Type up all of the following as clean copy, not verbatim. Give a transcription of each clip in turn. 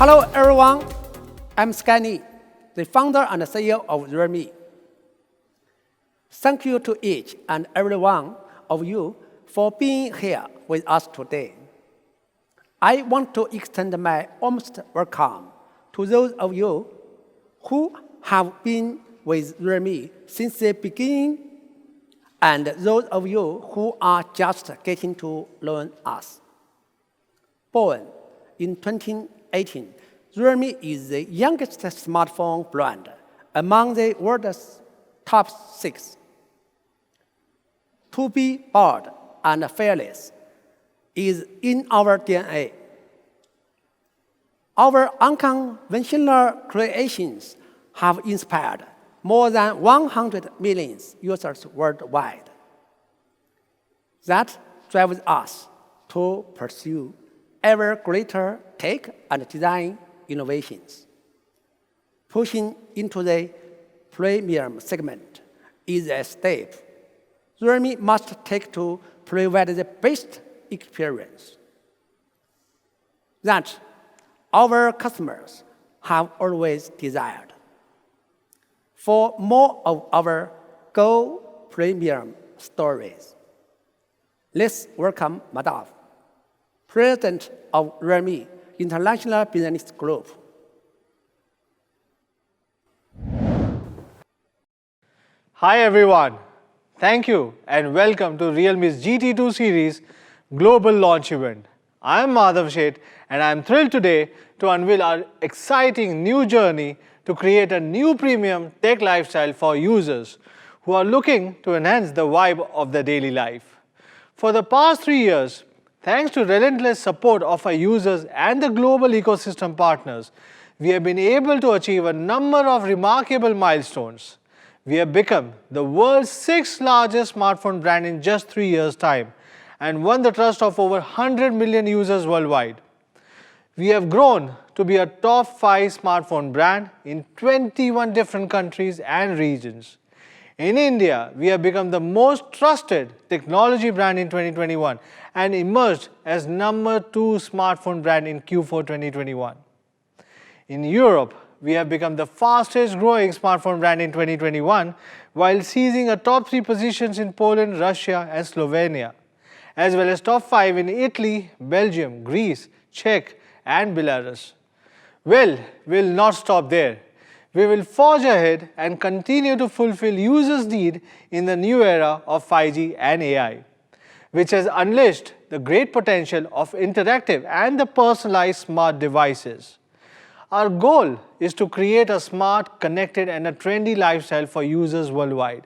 Hello everyone, I'm Skyny, the founder and CEO of realme. Thank you to each and every one of you for being here with us today. I want to extend my warmest welcome to those of you who have been with realme since the beginning and those of you who are just getting to learn us. Born in 2018, realme is the youngest smartphone brand among the world's top 6. To be bold and fearless is in our DNA. Our unconventional creations have inspired more than 100 million users worldwide. That drives us to pursue ever greater tech and design innovations. Pushing into the premium segment is a step realme must take to provide the best experience that our customers have always desired. For more of our Go Premium stories, let's welcome Madhav, President of realme International Business Group. Hi everyone, thank you and welcome to realme's GT2 series global launch event. I am Madhav Sheth and I am thrilled today to unveil our exciting new journey to create a new premium tech lifestyle for users who are looking to enhance the vibe of their daily life. For the past 3 years, thanks to relentless support of our users and the global ecosystem partners, we have been able to achieve a number of remarkable milestones. We have become the world's 6th largest smartphone brand in just 3 years' time and won the trust of over 100 million users worldwide. We have grown to be a top 5 smartphone brand in 21 different countries and regions. In India, we have become the most trusted technology brand in 2021 and emerged as number 2 smartphone brand in Q4 2021. In Europe, we have become the fastest growing smartphone brand in 2021 while seizing a top 3 positions in Poland, Russia and Slovenia, as well as top 5 in Italy, Belgium, Greece, Czech and Belarus. Well, we'll not stop there. We will forge ahead and continue to fulfill users' need in the new era of 5G and AI, which has unleashed the great potential of interactive and the personalized smart devices. Our goal is to create a smart, connected and a trendy lifestyle for users worldwide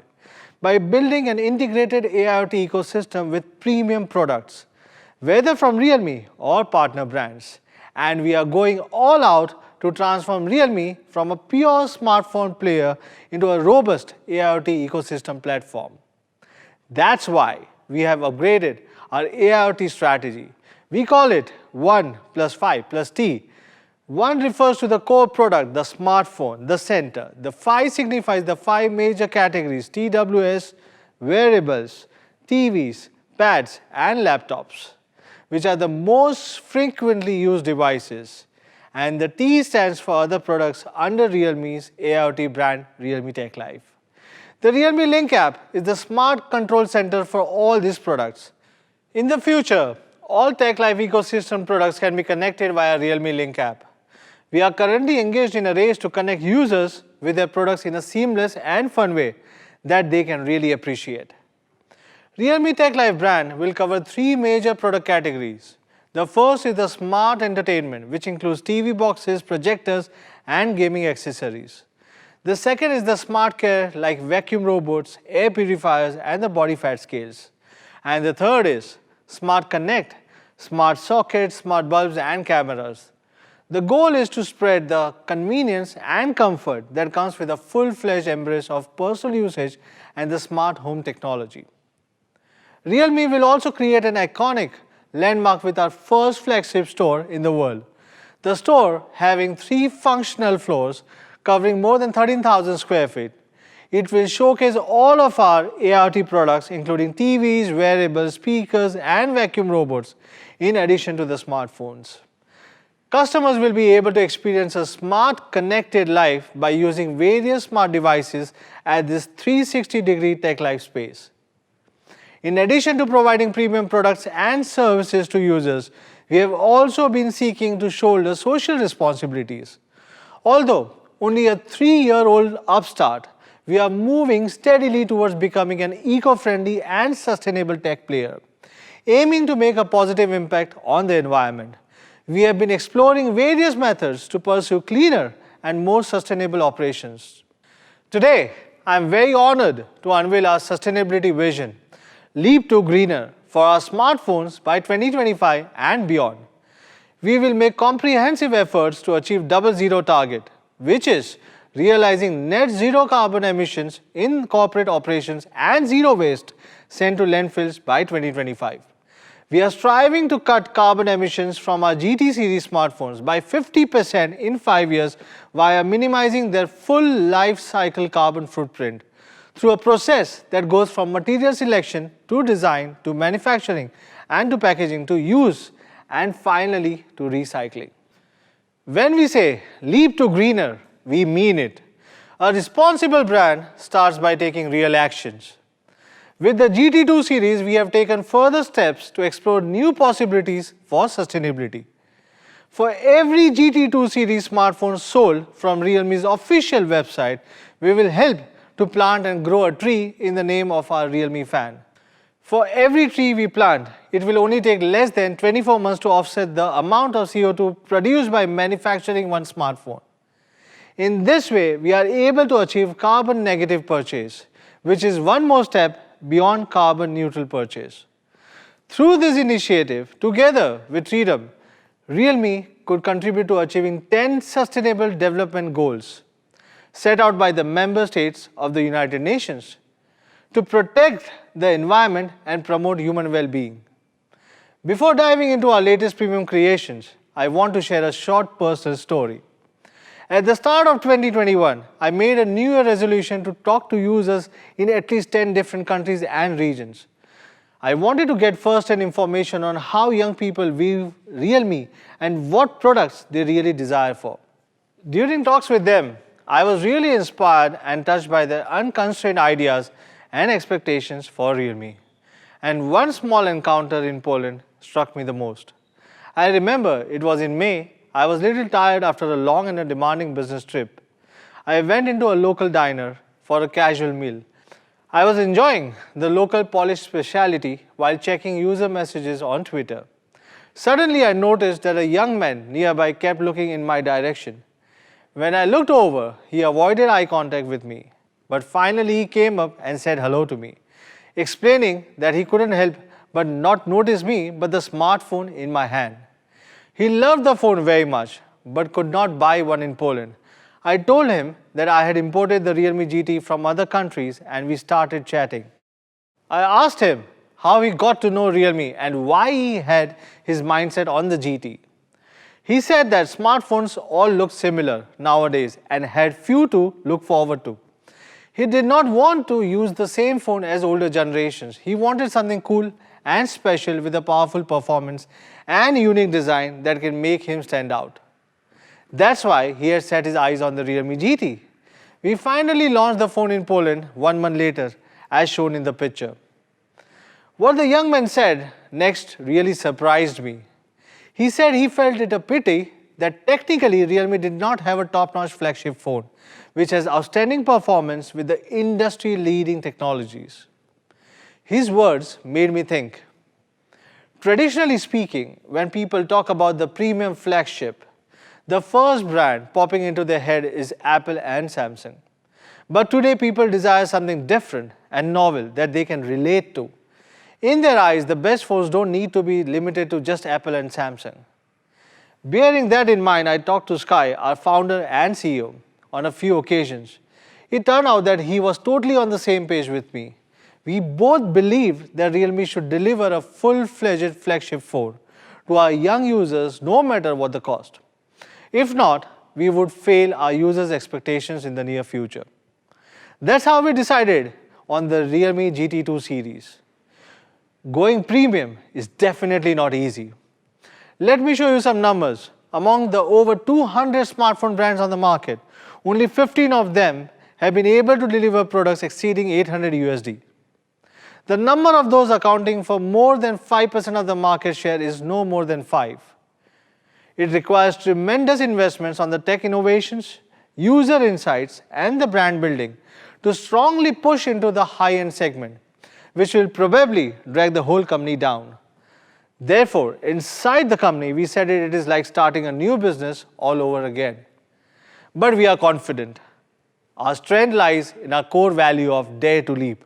by building an integrated AIoT ecosystem with premium products, whether from realme or partner brands. And we are going all out to transform realme from a pure smartphone player into a robust AIoT ecosystem platform. That's why we have upgraded our AIoT strategy. We call it 1 + 5 + T. 1 refers to the core product, the smartphone, the center. The 5 signifies the 5 major categories: TWS, wearables, TVs, pads and laptops, which are the most frequently used devices. And the T stands for other products under realme's AIoT brand, Realme Tech Life. The Realme Link app is the smart control center for all these products. In the future, all Tech Life ecosystem products can be connected via Realme Link app. We are currently engaged in a race to connect users with their products in a seamless and fun way that they can really appreciate. Realme Tech Life brand will cover 3 major product categories. The first is the smart entertainment, which includes TV boxes, projectors and gaming accessories. The second is the smart care like vacuum robots, air purifiers and the body fat scales. And the third is smart connect, smart sockets, smart bulbs and cameras. The goal is to spread the convenience and comfort that comes with a full-fledged embrace of personal usage and the smart home technology. Realme will also create an iconic landmark with our first flagship store in the world. The store having 3 functional floors covering more than 13,000 square feet. It will showcase all of our AIoT products including TVs, wearables, speakers and vacuum robots in addition to the smartphones. Customers will be able to experience a smart, connected life by using various smart devices at this 360-degree Tech Life space. In addition to providing premium products and services to users, we have also been seeking to shoulder social responsibilities. Although only a 3-year-old upstart, we are moving steadily towards becoming an eco-friendly and sustainable tech player, aiming to make a positive impact on the environment. We have been exploring various methods to pursue cleaner and more sustainable operations. Today, I am very honored to unveil our sustainability vision, Leap to Greener, for our smartphones by 2025 and beyond. We will make comprehensive efforts to achieve double zero target, which is realizing net zero carbon emissions in corporate operations and zero waste sent to landfills by 2025. We are striving to cut carbon emissions from our GT series smartphones by 50% in 5 years via minimizing their full life cycle carbon footprint through a process that goes from material selection to design to manufacturing and to packaging to use and finally to recycling. When we say leap to greener, we mean it. A responsible brand starts by taking real actions. With the GT2 series, we have taken further steps to explore new possibilities for sustainability. For every GT2 series smartphone sold from Realme's official website, we will help to plant and grow a tree in the name of our Realme fan. For every tree we plant, it will only take less than 24 months to offset the amount of CO2 produced by manufacturing one smartphone. In this way, we are able to achieve carbon negative purchase, which is one more step beyond carbon neutral purchase. Through this initiative, together with Freedom, Realme could contribute to achieving 10 Sustainable Development Goals set out by the member states of the United Nations to protect the environment and promote human well-being. Before diving into our latest premium creations, I want to share a short personal story. At the start of 2021, I made a New Year resolution to talk to users in at least 10 different countries and regions. I wanted to get first-hand information on how young people view Realme and what products they really desire for. During talks with them, I was really inspired and touched by their unconstrained ideas and expectations for Realme. And one small encounter in Poland struck me the most. I remember it was in May. I was a little tired after a long and a demanding business trip. I went into a local diner for a casual meal. I was enjoying the local Polish specialty while checking user messages on Twitter. Suddenly, I noticed that a young man nearby kept looking in my direction. When I looked over, he avoided eye contact with me. But finally, he came up and said hello to me, explaining that he couldn't help but not notice me but the smartphone in my hand. He loved the phone very much, but could not buy one in Poland. I told him that I had imported the Realme GT from other countries and we started chatting. I asked him how he got to know Realme and why he had his mindset on the GT. He said that smartphones all look similar nowadays and had few to look forward to. He did not want to use the same phone as older generations. He wanted something cool and special with a powerful performance and unique design that can make him stand out. That's why he had set his eyes on the Realme GT. We finally launched the phone in Poland 1 month later, as shown in the picture. What the young man said next really surprised me. He said he felt it a pity that technically Realme did not have a top-notch flagship phone, which has outstanding performance with the industry-leading technologies. His words made me think. Traditionally speaking, when people talk about the premium flagship, the first brand popping into their head is Apple and Samsung. But today people desire something different and novel that they can relate to. In their eyes, the best phones don't need to be limited to just Apple and Samsung. Bearing that in mind, I talked to Sky, our founder and CEO, on a few occasions. It turned out that he was totally on the same page with me. We both believed that Realme should deliver a full-fledged flagship phone to our young users no matter what the cost. If not, we would fail our users' expectations in the near future. That's how we decided on the Realme GT2 series. Going premium is definitely not easy. Let me show you some numbers. among the over 200 smartphone brands on the market, only 15 of them have been able to deliver products exceeding 800 USD. The number of those accounting for more than 5% of the market share is no more than 5. It requires tremendous investments on the tech innovations, user insights, and the brand building to strongly push into the high-end segment, which will probably drag the whole company down. Therefore, inside the company, we said it is like starting a new business all over again. But we are confident. Our strength lies in our core value of dare to leap.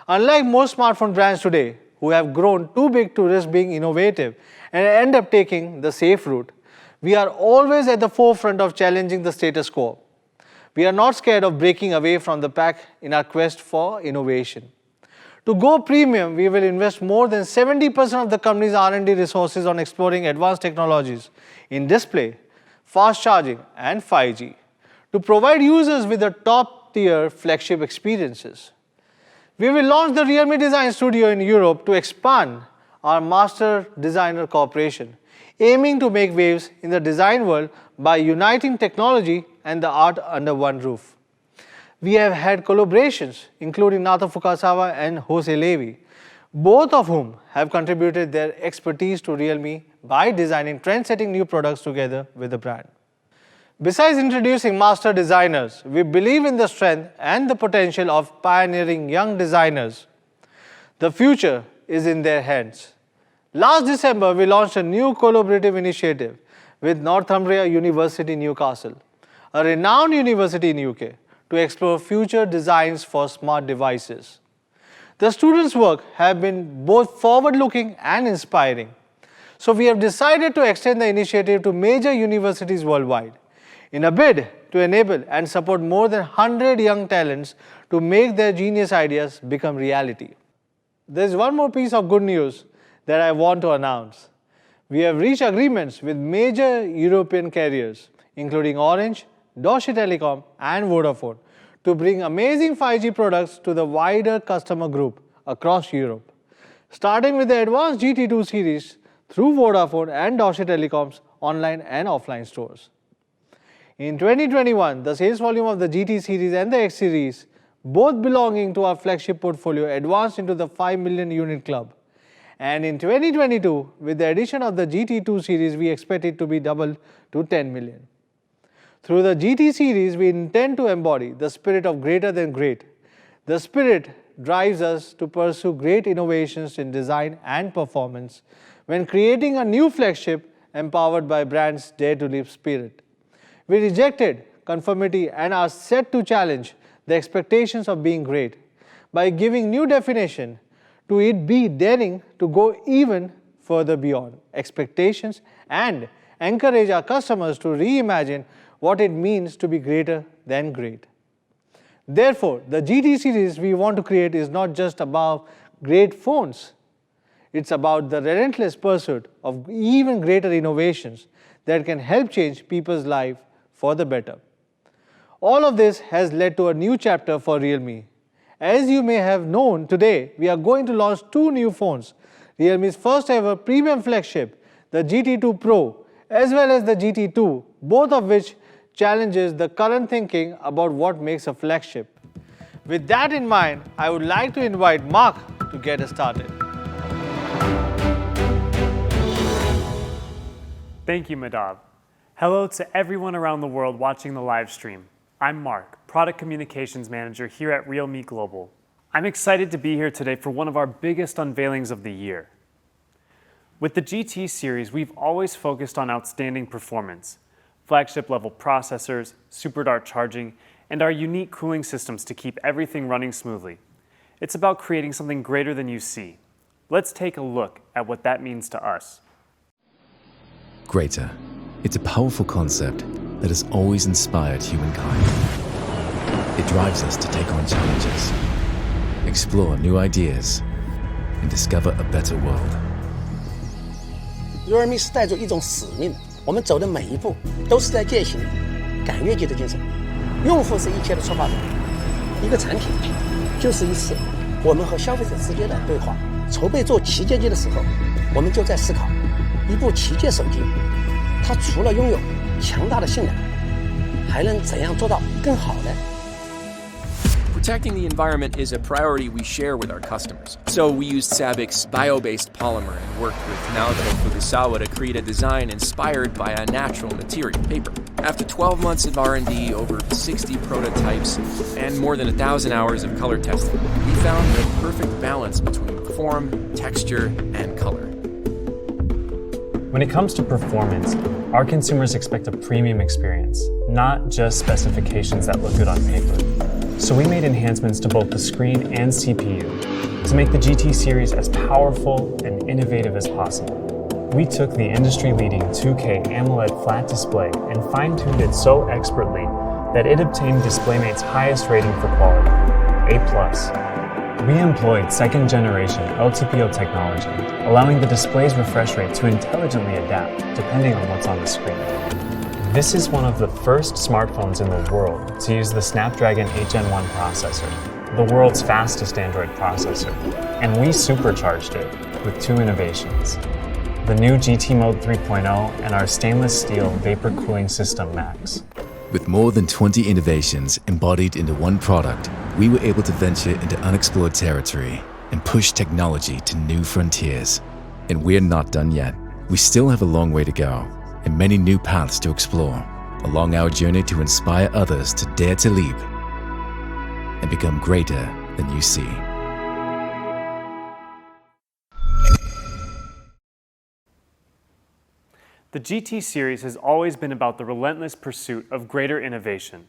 Unlike most smartphone brands today, who have grown too big to risk being innovative and end up taking the safe route, we are always at the forefront of challenging the status quo. We are not scared of breaking away from the pack in our quest for innovation. To go premium, we will invest more than 70% of the company's R&D resources on exploring advanced technologies in display, fast charging, and 5G to provide users with the top-tier flagship experiences. We will launch the Realme Design Studio in Europe to expand our master designer cooperation, aiming to make waves in the design world by uniting technology and the art under one roof. We have had collaborations, including Natha Fukasawa and Jose Levy, both of whom have contributed their expertise to Realme by designing trend-setting new products together with the brand. Besides introducing master designers, we believe in the strength and the potential of pioneering young designers. The future is in their hands. Last December, we launched a new collaborative initiative with Northumbria University, Newcastle, a renowned university in UK, to explore future designs for smart devices. The students' work have been both forward-looking and inspiring. So we have decided to extend the initiative to major universities worldwide in a bid to enable and support more than 100 young talents to make their genius ideas become reality. There's one more piece of good news that I want to announce. We have reached agreements with major European carriers, including Orange, Deutsche Telekom, and Vodafone, to bring amazing 5G products to the wider customer group across Europe, starting with the advanced GT2 series through Vodafone and Deutsche Telekom's online and offline stores. In 2021, the sales volume of the GT series and the X series, both belonging to our flagship portfolio, advanced into the 5 million unit club. And in 2022, with the addition of the GT2 series, we expect it to be doubled to 10 million. Through the GT series, we intend to embody the spirit of greater than great. The spirit drives us to pursue great innovations in design and performance when creating a new flagship empowered by brand's dare to leap spirit. We rejected conformity and are set to challenge the expectations of being great by giving new definition to it, be daring to go even further beyond expectations and encourage our customers to reimagine what it means to be greater than great. Therefore, the GT series we want to create is not just about great phones. It's about the relentless pursuit of even greater innovations that can help change people's lives for the better. All of this has led to a new chapter for Realme. As you may have known, today we are going to launch two new phones, Realme's first ever premium flagship, the GT2 Pro, as well as the GT2, both of which challenges the current thinking about what makes a flagship. With that in mind, I would like to invite Mark to get us started. Thank you, Madhav. Hello to everyone around the world watching the live stream. I'm Mark, Product Communications Manager here at Realme Global. I'm excited to be here today for one of our biggest unveilings of the year. With the GT series, we've always focused on outstanding performance, flagship-level processors, super dart charging, and our unique cooling systems to keep everything running smoothly. It's about creating something greater than you see. Let's take a look at what that means to us. Greater. It's a powerful concept that has always inspired humankind. It drives us to take on challenges, explore new ideas, and discover a better world. Realme 是带着一种使命的，我们走的每一步都是在践行赶越界的精神。用户是一切的出发点，一个产品就是一次我们和消费者之间的对话。筹备做旗舰机的时候，我们就在思考，一部旗舰手机，它除了拥有强大的性能，还能怎样做到更好呢？ Protecting the environment is a priority we share with our customers. So we used SABIC's bio-based polymer and worked with Naoto Fukusawa to create a design inspired by a natural material, paper. After 12 months of R&D, over 60 prototypes, and more than 1,000 hours of color testing, we found the perfect balance between form, texture, and color. When it comes to performance, our consumers expect a premium experience, not just specifications that look good on paper. So we made enhancements to both the screen and CPU to make the GT series as powerful and innovative as possible. We took the industry-leading 2K AMOLED flat display and fine-tuned it so expertly that it obtained DisplayMate's highest rating for quality, A+. We employed second-generation LTPO technology, allowing the display's refresh rate to intelligently adapt depending on what's on the screen. This is one of the first smartphones in the world to use the Snapdragon 8 Gen 1 processor, the world's fastest Android processor, and we supercharged it with 2 innovations: the new GT Mode 3.0 and our stainless steel vapor cooling system Max. With more than 20 innovations embodied into one product, we were able to venture into unexplored territory and push technology to new frontiers. And we're not done yet. We still have a long way to go and many new paths to explore along our journey to inspire others to dare to leap and become greater than you see. The GT series has always been about the relentless pursuit of greater innovation.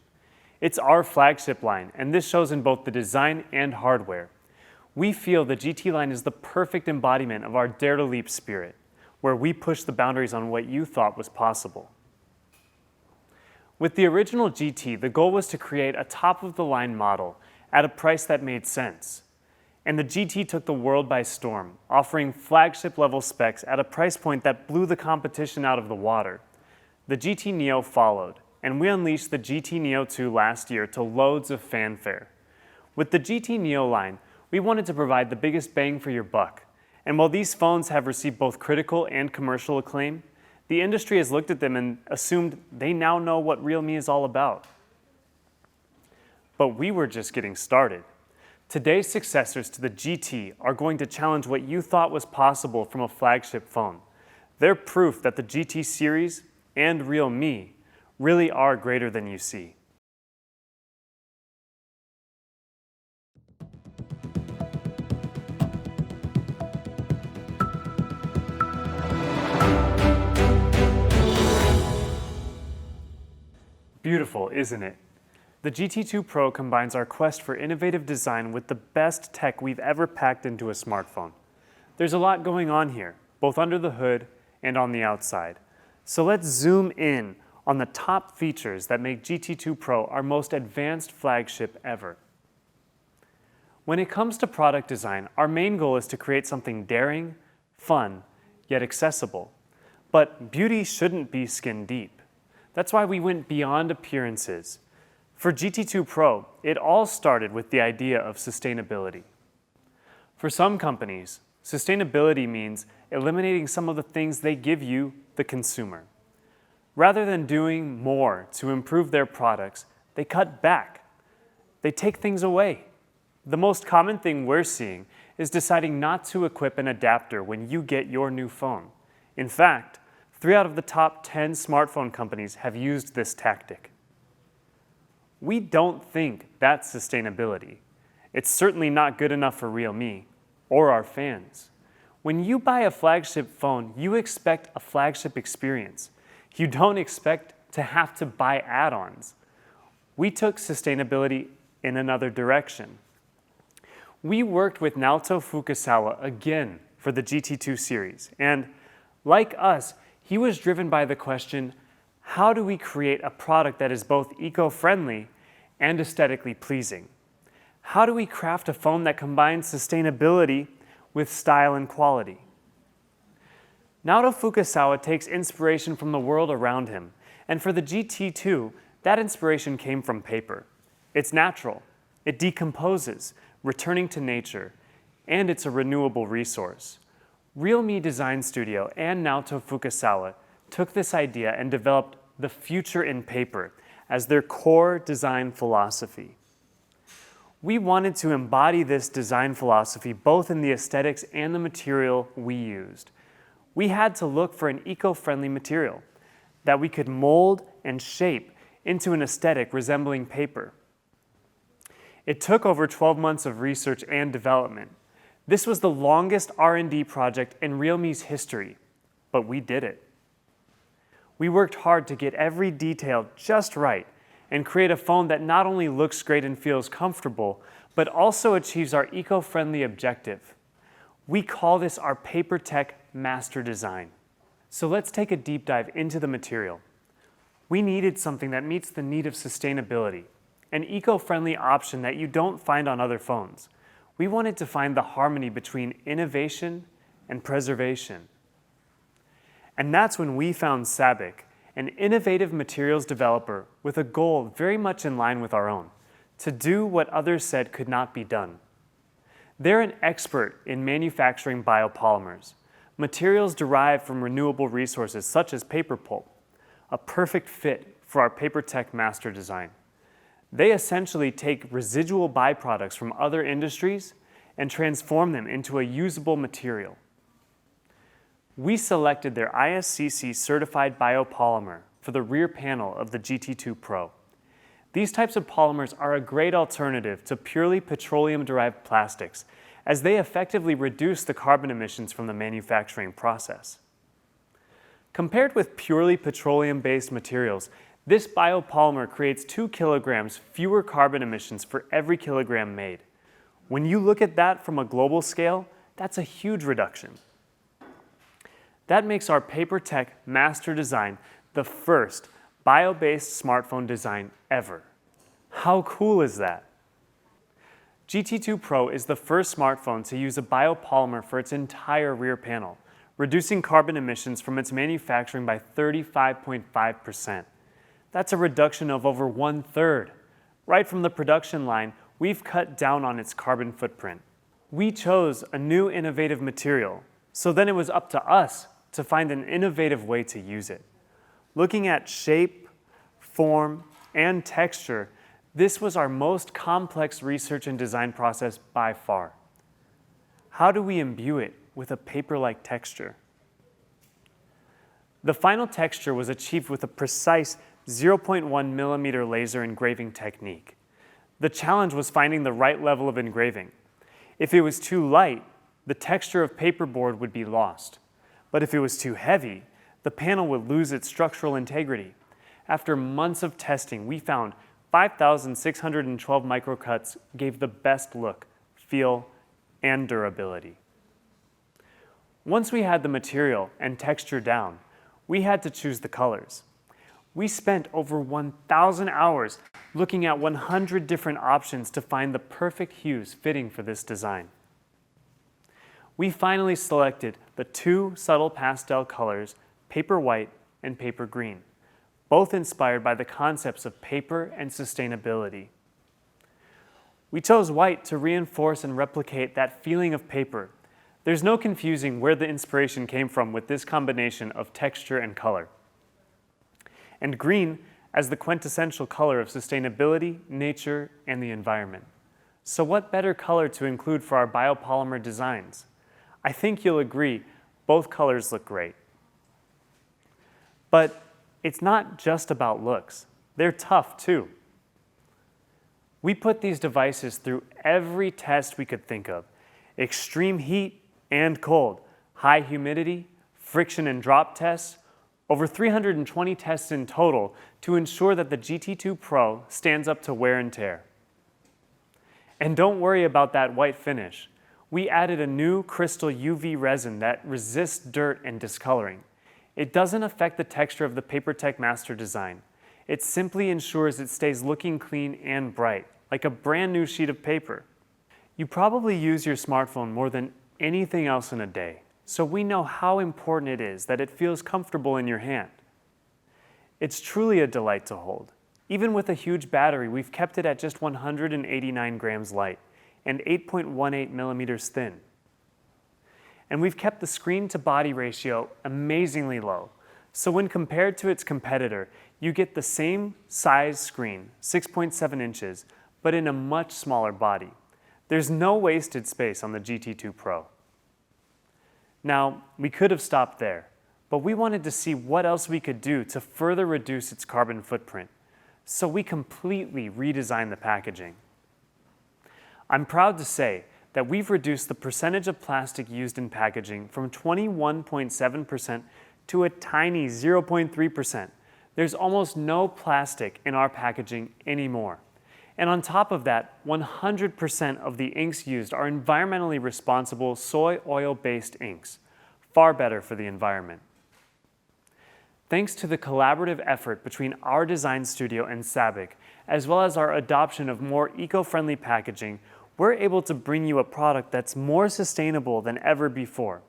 It's our flagship line, and this shows in both the design and hardware. We feel the GT line is the perfect embodiment of our Dare to Leap spirit, where we push the boundaries on what you thought was possible. With the original GT, the goal was to create a top-of-the-line model at a price that made sense. And the GT took the world by storm, offering flagship-level specs at a price point that blew the competition out of the water. The GT Neo followed, and we unleashed the GT Neo 2 last year to loads of fanfare. With the GT Neo line, we wanted to provide the biggest bang for your buck. And while these phones have received both critical and commercial acclaim, the industry has looked at them and assumed they now know what realme is all about. But we were just getting started. Today's successors to the GT are going to challenge what you thought was possible from a flagship phone. They're proof that the GT series and realme really are greater than you see. Beautiful, isn't it? The GT2 Pro combines our quest for innovative design with the best tech we've ever packed into a smartphone. There's a lot going on here, both under the hood and on the outside. So let's zoom in on the top features that make GT2 Pro our most advanced flagship ever. When it comes to product design, our main goal is to create something daring, fun, yet accessible. But beauty shouldn't be skin deep. That's why we went beyond appearances. For GT2 Pro, it all started with the idea of sustainability. For some companies, sustainability means eliminating some of the things they give you, the consumer. Rather than doing more to improve their products, they cut back. They take things away. The most common thing we're seeing is deciding not to equip an adapter when you get your new phone. In fact, 3 out of the top 10 smartphone companies have used this tactic. We don't think that's sustainability. It's certainly not good enough for realme or our fans. When you buy a flagship phone, you expect a flagship experience. You don't expect to have to buy add-ons. We took sustainability in another direction. We worked with Naoto Fukusawa again for the GT2 series, and like us, he was driven by the question, how do we create a product that is both eco-friendly and aesthetically pleasing? How do we craft a phone that combines sustainability with style and quality? Naoto Fukusawa takes inspiration from the world around him, and for the GT2, that inspiration came from paper. It's natural, it decomposes, returning to nature, and it's a renewable resource. Realme Design Studio and Naoto Fukusawa took this idea and developed the future in paper as their core design philosophy. We wanted to embody this design philosophy both in the aesthetics and the material we used. We had to look for an eco-friendly material that we could mold and shape into an aesthetic resembling paper. It took over 12 months of research and development. This was the longest R&D project in realme's history, but we did it. We worked hard to get every detail just right and create a phone that not only looks great and feels comfortable, but also achieves our eco-friendly objective. We call this our paper tech master design. So let's take a deep dive into the material. We needed something that meets the need of sustainability, an eco-friendly option that you don't find on other phones. We wanted to find the harmony between innovation and preservation. And that's when we found SABIC, an innovative materials developer with a goal very much in line with our own, to do what others said could not be done. They're an expert in manufacturing biopolymers, materials derived from renewable resources such as paper pulp, a perfect fit for our paper tech master design. They essentially take residual byproducts from other industries and transform them into a usable material. We selected their ISCC certified biopolymer for the rear panel of the GT2 Pro. These types of polymers are a great alternative to purely petroleum-derived plastics, as they effectively reduce the carbon emissions from the manufacturing process. Compared with purely petroleum-based materials, this biopolymer creates 2 kilograms fewer carbon emissions for every kilogram made. When you look at that from a global scale, that's a huge reduction. That makes our paper tech master design the first bio-based smartphone design ever. How cool is that? GT2 Pro is the first smartphone to use a biopolymer for its entire rear panel, reducing carbon emissions from its manufacturing by 35.5%. That's a reduction of over 1/3. Right from the production line, we've cut down on its carbon footprint. We chose a new innovative material, so then it was up to us to find an innovative way to use it. Looking at shape, form, and texture, this was our most complex research and design process by far. How do we imbue it with a paper-like texture? The final texture was achieved with a precise 0.1 millimeter laser engraving technique. The challenge was finding the right level of engraving. If it was too light, the texture of paperboard would be lost. But if it was too heavy, the panel would lose its structural integrity. After months of testing, we found 5,612 microcuts gave the best look, feel, and durability. Once we had the material and texture down, we had to choose the colors. We spent over 1,000 hours looking at 100 different options to find the perfect hues fitting for this design. We finally selected the 2 subtle pastel colors, paper white and paper green, both inspired by the concepts of paper and sustainability. We chose white to reinforce and replicate that feeling of paper. There's no confusing where the inspiration came from with this combination of texture and color. And green as the quintessential color of sustainability, nature, and the environment. So what better color to include for our biopolymer designs? I think you'll agree, both colors look great. But it's not just about looks. They're tough too. We put these devices through every test we could think of: extreme heat and cold, high humidity, friction and drop tests, over 320 tests in total to ensure that the GT2 Pro stands up to wear and tear. And don't worry about that white finish. We added a new crystal UV resin that resists dirt and discoloring. It doesn't affect the texture of the PaperTech Master design. It simply ensures it stays looking clean and bright, like a brand new sheet of paper. You probably use your smartphone more than anything else in a day, so we know how important it is that it feels comfortable in your hand. It's truly a delight to hold. Even with a huge battery, we've kept it at just 189 grams light and 8.18 millimeters thin. And we've kept the screen to body ratio amazingly low, So when compared to its competitor, you get the same size screen, 6.7 inches, but in a much smaller body. There's no wasted space on the GT2 Pro. Now, we could have stopped there, but we wanted to see what else we could do to further reduce its carbon footprint. So we completely redesigned the packaging. I'm proud to say that we've reduced the percentage of plastic used in packaging from 21.7% to a tiny 0.3%. There's almost no plastic in our packaging anymore. And on top of that, 100% of the inks used are environmentally responsible soy oil-based inks, far better for the environment. Thanks to the collaborative effort between our design studio and SABIC, as well as our adoption of more eco-friendly packaging, we're able to bring you a product that's more sustainable than ever before.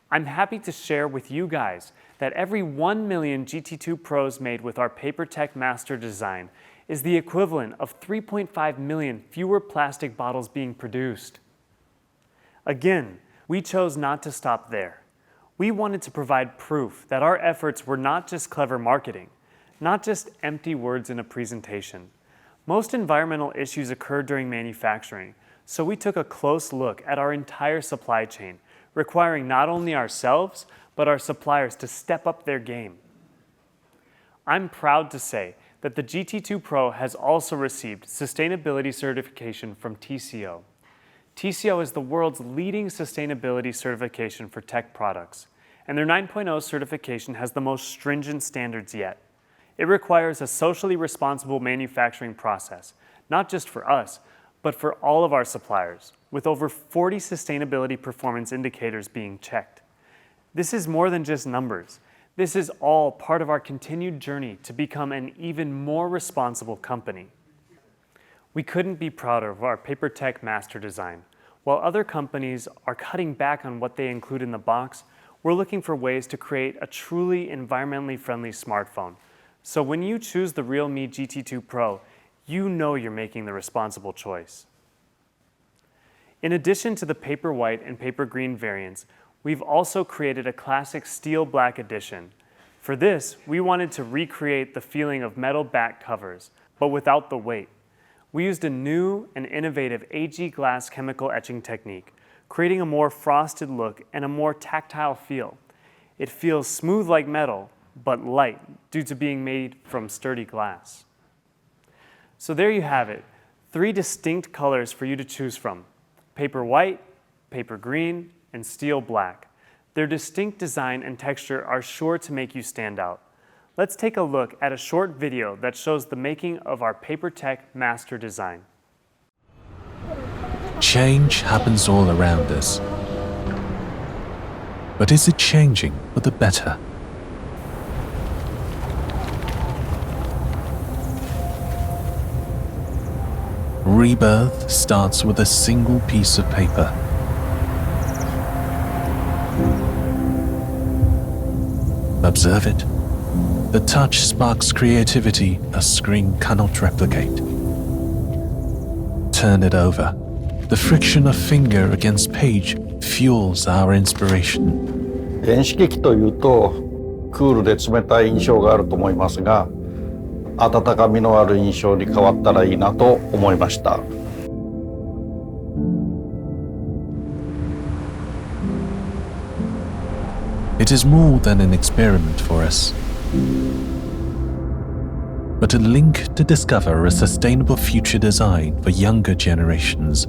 I'm happy to share with you guys that every 1 million GT2 Pros made with our PaperTech Master design is the equivalent of 3.5 million fewer plastic bottles being produced. Again, we chose not to stop there. We wanted to provide proof that our efforts were not just clever marketing, not just empty words in a presentation. Most environmental issues occur during manufacturing, so we took a close look at our entire supply chain, requiring not only ourselves, but our suppliers to step up their game. I'm proud to say that the GT2 Pro has also received sustainability certification from TCO. TCO is the world's leading sustainability certification for tech products, and their 9.0 certification has the most stringent standards yet. It requires a socially responsible manufacturing process, not just for us, but for all of our suppliers, with over 40 sustainability performance indicators being checked. This is more than just numbers. This is all part of our continued journey to become an even more responsible company. We couldn't be prouder of our PaperTech Master design. While other companies are cutting back on what they include in the box, we're looking for ways to create a truly environmentally friendly smartphone. So when you choose the realme GT2 Pro, you know you're making the responsible choice. In addition to the paper white and paper green variants, we've also created a classic steel black edition. For this, we wanted to recreate the feeling of metal back covers, but without the weight. We used a new and innovative AG glass chemical etching technique, creating a more frosted look and a more tactile feel. It feels smooth like metal, but light due to being made from sturdy glass. So there you have it, 3 distinct colors for you to choose from: paper white, paper green, and steel black. Their distinct design and texture are sure to make you stand out. Let's take a look at a short video that shows the making of our PaperTech Master design. Change happens all around us. But is it changing for the better? Rebirth starts with a single piece of paper. Observe it. The touch sparks creativity a screen cannot replicate. Turn it over. The friction of finger against page fuels our inspiration. 電子機器というとクールで冷たい印象があると思いますが、温かみのある印象に変わったらいいなと思いました。It is more than an experiment for us, but a link to discover a sustainable future design for younger generations.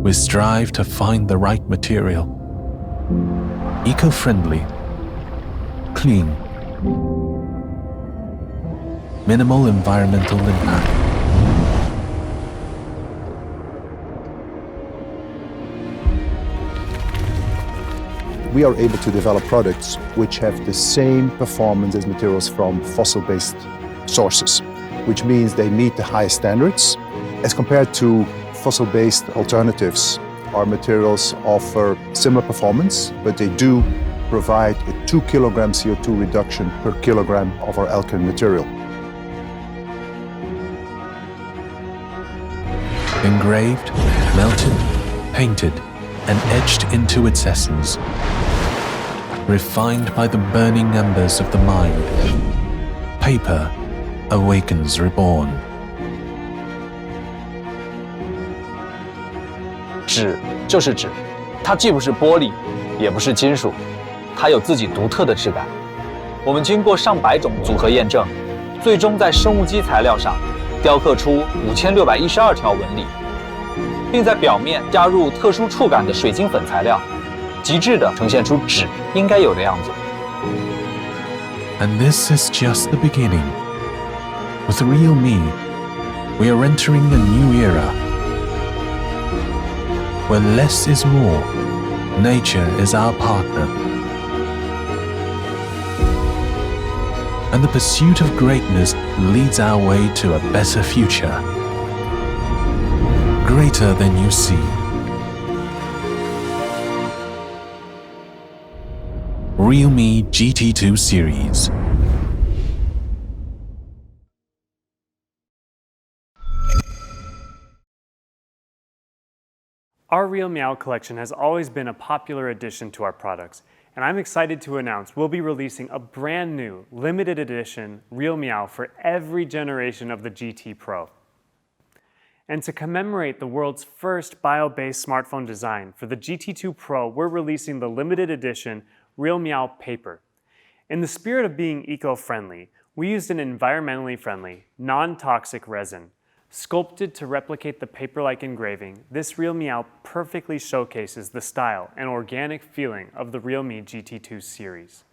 We strive to find the right material, eco-friendly, clean, minimal environmental impact. We are able to develop products which have the same performance as materials from fossil-based sources, which means they meet the highest standards. As compared to fossil-based alternatives, our materials offer similar performance, but they do provide a 2 kilogram CO2 reduction per kilogram of our alkaline material. Engraved, melted, painted, and etched into its essence. refined by the burning embers of the mind. Paper awakens reborn. 纸就是纸，它既不是玻璃，也不是金属，它有自己独特的质感。我们经过上百种组合验证，最终在生物基材料上雕刻出5612条纹理，并在表面加入特殊触感的水晶粉材料，极致地呈现出纸应该有的样子。And this is just the beginning. With realme, we are entering a new era, where less is more, nature is our partner. And the pursuit of greatness leads our way to a better future. Greater than you see. realme GT2 series. Our Real Meow collection has always been a popular addition to our products, and I'm excited to announce we'll be releasing a brand new limited edition Real Meow for every generation of the GT Pro. And to commemorate the world's first bio-based smartphone design for the GT2 Pro, we're releasing the limited edition Real Meow Paper. In the spirit of being eco-friendly, we used an environmentally friendly, non-toxic resin. Sculpted to replicate the paper-like engraving, this Real Meow perfectly showcases the style and organic feeling of the realme GT2 series.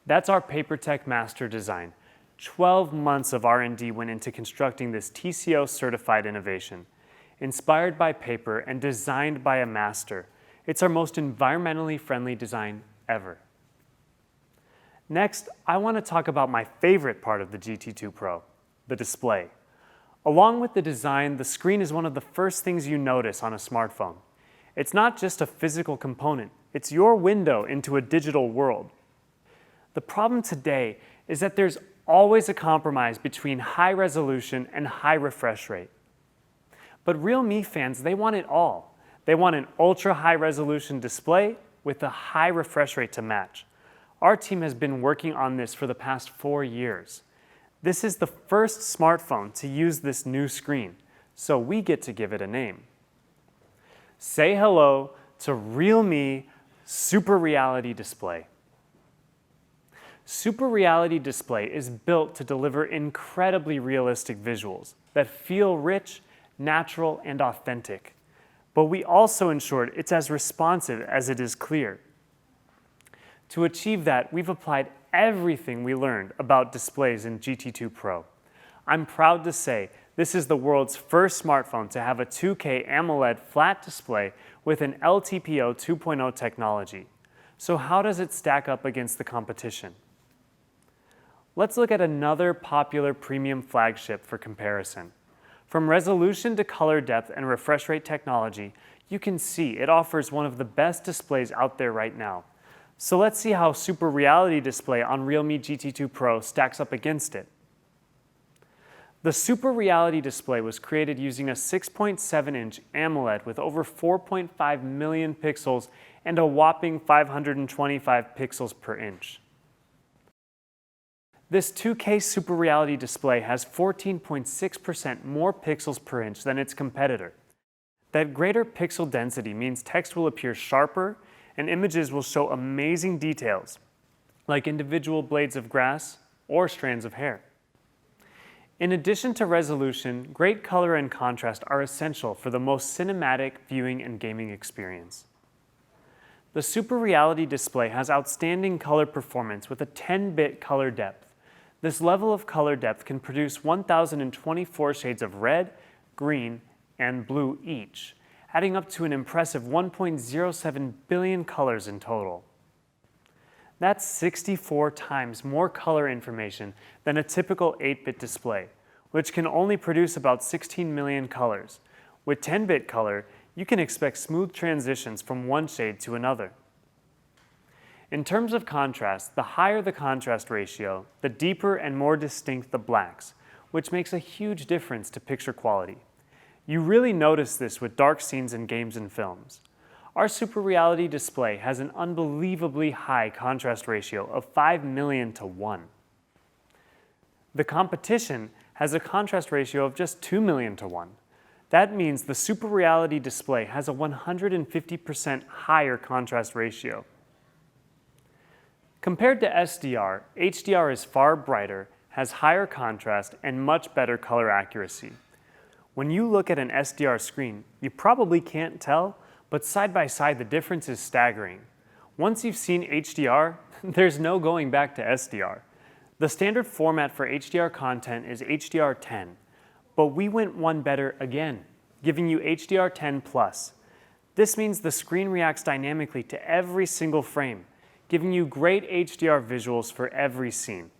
That's our PaperTech Master design. 12 months of R&D went into constructing this TCO-certified innovation. Inspired by paper and designed by a master, it's our most environmentally friendly design ever. Next, I want to talk about my favorite part of the GT2 Pro, the display. Along with the design, the screen is one of the first things you notice on a smartphone. It's not just a physical component, it's your window into a digital world. The problem today is that there's always a compromise between high resolution and high refresh rate. But realme fans, they want it all. They want an ultra-high resolution display with a high refresh rate to match. Our team has been working on this for the past 4 years. This is the first smartphone to use this new screen, so we get to give it a name. Say hello to realme Super Reality Display. Super Reality Display is built to deliver incredibly realistic visuals that feel rich, natural, and authentic. But we also ensured it's as responsive as it is clear. To achieve that, we've applied everything we learned about displays in GT2 Pro. I'm proud to say this is the world's first smartphone to have a 2K AMOLED flat display with an LTPO 2.0 technology. So how does it stack up against the competition? Let's look at another popular premium flagship for comparison. From resolution to color depth and refresh rate technology, you can see it offers one of the best displays out there right now. So let's see how Super Reality Display on realme GT2 Pro stacks up against it. The Super Reality Display was created using a 6.7-inch AMOLED with over 4.5 million pixels and a whopping 525 pixels per inch. This 2K Super Reality Display has 14.6% more pixels per inch than its competitor. That greater pixel density means text will appear sharper and images will show amazing details, like individual blades of grass or strands of hair. In addition to resolution, great color and contrast are essential for the most cinematic viewing and gaming experience. The Super Reality Display has outstanding color performance with a 10-bit color depth. This level of color depth can produce 1,024 shades of red, green, and blue each, adding up to an impressive 1.07 billion colors in total. That's 64 times more color information than a typical 8-bit display, which can only produce about 16 million colors. With 10-bit color, you can expect smooth transitions from one shade to another. In terms of contrast, the higher the contrast ratio, the deeper and more distinct the blacks, which makes a huge difference to picture quality. You really notice this with dark scenes in games and films. Our Super Reality display has an unbelievably high contrast ratio of 5 million to 1. The competition has a contrast ratio of just 2 million to 1. That means the Super Reality display has a 150% higher contrast ratio. Compared to SDR, HDR is far brighter, has higher contrast, and much better color accuracy. When you look at an SDR screen, you probably can't tell, but side by side the difference is staggering. Once you've seen HDR, there's no going back to SDR. The standard format for HDR content is HDR10, but we went one better again, giving you HDR10+. This means the screen reacts dynamically to every single frame, giving you great HDR visuals for every scene.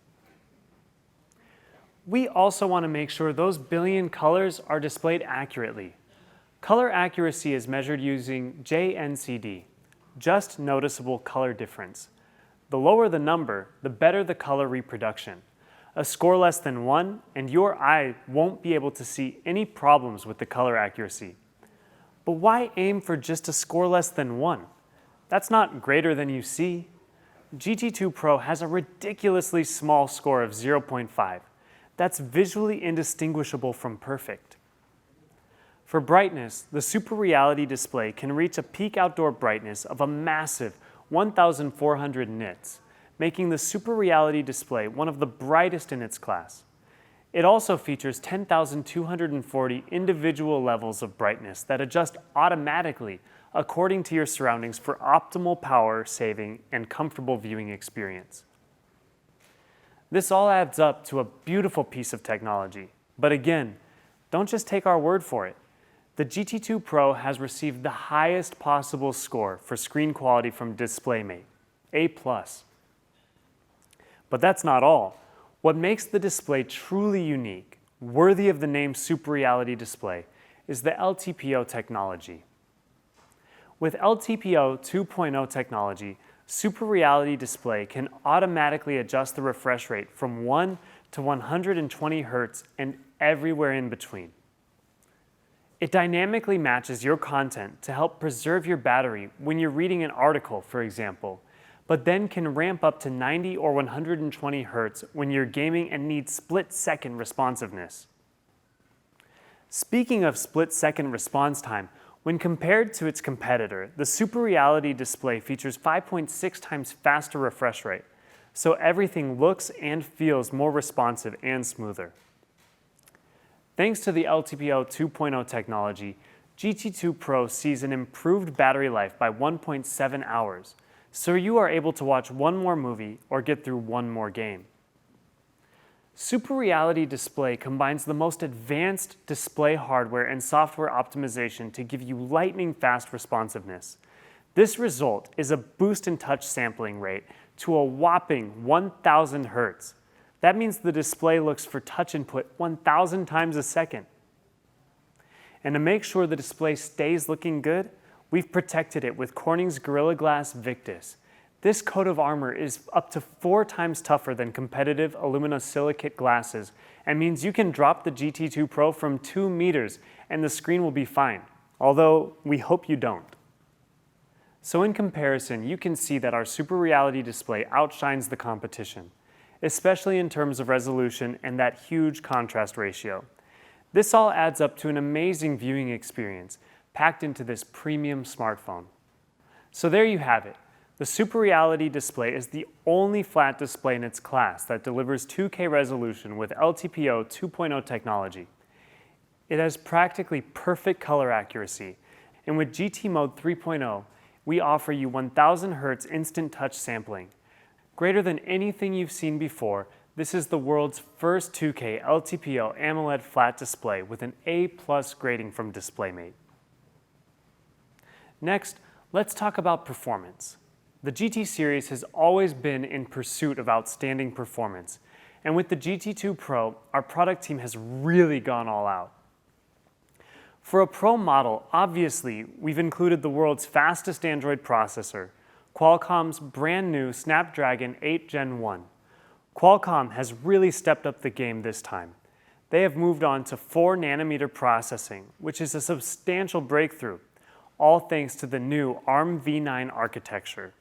We also want to make sure those billion colors are displayed accurately. Color accuracy is measured using JNCD, just noticeable color difference. The lower the number, the better the color reproduction. A score less than 1, and your eye won't be able to see any problems with the color accuracy. But why aim for just a score less than 1? That's not greater than you see. GT2 Pro has a ridiculously small score of 0.5. That's visually indistinguishable from perfect. For brightness, the Super Reality display can reach a peak outdoor brightness of a massive 1,400 nits, making the Super Reality display one of the brightest in its class. It also features 10,240 individual levels of brightness that adjust automatically according to your surroundings for optimal power saving and comfortable viewing experience. This all adds up to a beautiful piece of technology. But again, don't just take our word for it. The GT2 Pro has received the highest possible score for screen quality from DisplayMate, A+. But that's not all. What makes the display truly unique, worthy of the name Super Reality display, is the LTPO technology. With LTPO 2.0 technology, Super Reality display can automatically adjust the refresh rate from 1 to 120 Hz and everywhere in between. It dynamically matches your content to help preserve your battery when you're reading an article, for example, but then can ramp up to 90 or 120 Hz when you're gaming and need split-second responsiveness. Speaking of split-second response time, when compared to its competitor, the Super Reality display features 5.6 times faster refresh rate, so everything looks and feels more responsive and smoother. Thanks to the LTPO 2.0 technology, GT2 Pro sees an improved battery life by 1.7 hours, so you are able to watch one more movie or get through one more game. Super Reality display combines the most advanced display hardware and software optimization to give you lightning-fast responsiveness. This result is a boost in touch sampling rate to a whopping 1,000 Hz. That means the display looks for touch input 1,000 times a second. And to make sure the display stays looking good, we've protected it with Corning's Gorilla Glass Victus. This coat of armor is up to 4 times tougher than competitive aluminosilicate glasses and means you can drop the GT2 Pro from 2 meters and the screen will be fine, although we hope you don't. So in comparison, you can see that our Super Reality display outshines the competition, especially in terms of resolution and that huge contrast ratio. This all adds up to an amazing viewing experience packed into this premium smartphone. So there you have it. The Super Reality display is the only flat display in its class that delivers 2K resolution with LTPO 2.0 technology. It has practically perfect color accuracy, and with GT Mode 3.0, we offer you 1,000 Hz instant touch sampling. Greater than anything you've seen before, this is the world's first 2K LTPO AMOLED flat display with an A+ grading from DisplayMate. Next, let's talk about performance. The GT series has always been in pursuit of outstanding performance, and with the GT2 Pro, our product team has really gone all out. For a Pro model, obviously, we've included the world's fastest Android processor, Qualcomm's brand new Snapdragon 8 Gen 1. Qualcomm has really stepped up the game this time. They have moved on to 4nm processing, which is a substantial breakthrough. all thanks to the new ARM v9 architecture.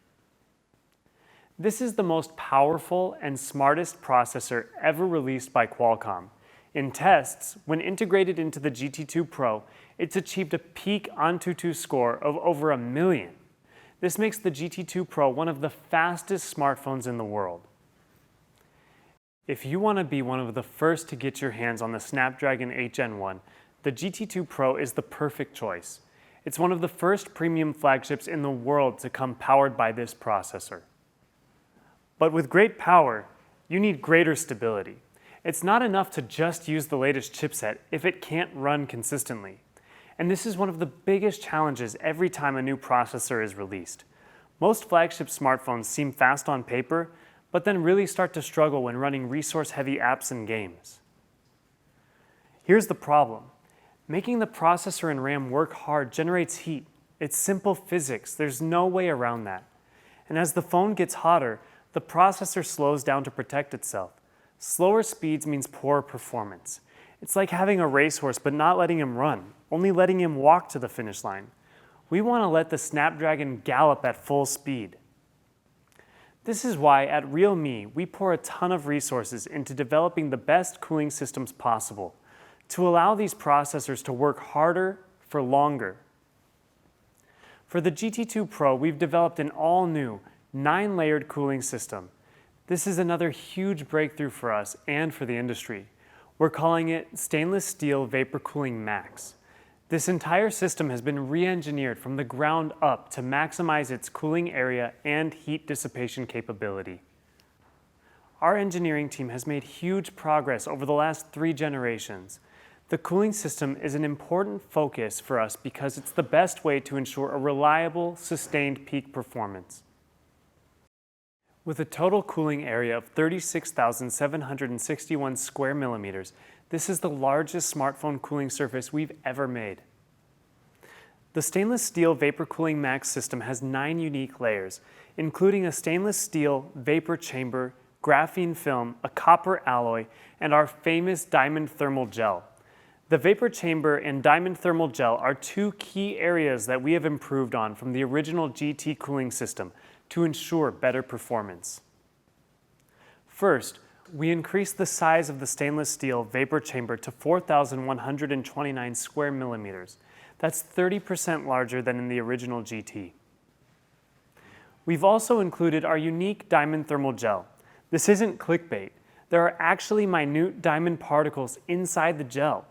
This is the most powerful and smartest processor ever released by Qualcomm. In tests, when integrated into the GT2 Pro, it's achieved a peak Antutu score of over 1 million. This makes the GT2 Pro one of the fastest smartphones in the world. If you want to be one of the first to get your hands on the Snapdragon 8 Gen 1, the GT2 Pro is the perfect choice. It's one of the first premium flagships in the world to come powered by this processor. But with great power, you need greater stability. It's not enough to just use the latest chipset if it can't run consistently. And this is one of the biggest challenges every time a new processor is released. Most flagship smartphones seem fast on paper, but then really start to struggle when running resource-heavy apps and games. Here's the problem. Making the processor and RAM work hard generates heat. It's simple physics. There's no way around that. And as the phone gets hotter, the processor slows down to protect itself. Slower speeds means poorer performance. It's like having a racehorse but not letting him run, only letting him walk to the finish line. We want to let the Snapdragon gallop at full speed. This is why at realme, we pour a ton of resources into developing the best cooling systems possible to allow these processors to work harder for longer. For the GT2 Pro, we've developed an all-new 9-layered cooling system. This is another huge breakthrough for us and for the industry. We're calling it Stainless Steel Vapor Cooling Max. This entire system has been re-engineered from the ground up to maximize its cooling area and heat dissipation capability. Our engineering team has made huge progress over the last 3 generations. The cooling system is an important focus for us because it's the best way to ensure a reliable, sustained peak performance. With a total cooling area of 36,761 square millimeters, this is the largest smartphone cooling surface we've ever made. The Stainless Steel Vapor Cooling Max system has 9 unique layers, including a stainless steel vapor chamber, graphene film, a copper alloy, and our famous diamond thermal gel. The vapor chamber and diamond thermal gel are 2 key areas that we have improved on from the original GT cooling system to ensure better performance. First, we increased the size of the stainless steel vapor chamber to 4,129 square millimeters. That's 30% larger than in the original GT. We've also included our unique diamond thermal gel. This isn't clickbait. There are actually minute diamond particles inside the gel.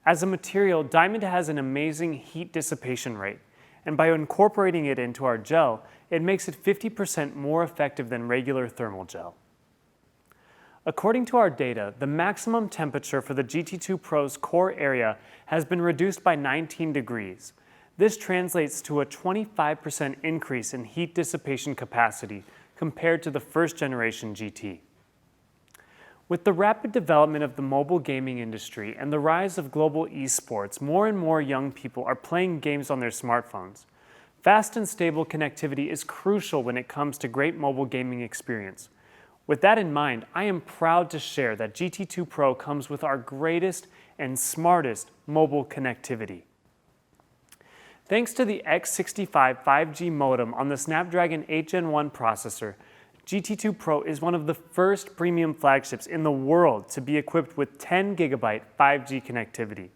As a material, diamond has an amazing heat dissipation rate, and by incorporating it into our gel, it makes it 50% more effective than regular thermal gel. According to our data, the maximum temperature for the GT2 Pro's core area has been reduced by 19 degrees. This translates to a 25% increase in heat dissipation capacity compared to the first generation GT. With the rapid development of the mobile gaming industry and the rise of global esports, more and more young people are playing games on their smartphones. Fast and stable connectivity is crucial when it comes to great mobile gaming experience. With that in mind, I am proud to share that GT2 Pro comes with our greatest and smartest mobile connectivity. Thanks to the X65 5G modem on the Snapdragon 8 Gen 1 processor, GT2 Pro is one of the first premium flagships in the world to be equipped with 10 GB 5G connectivity.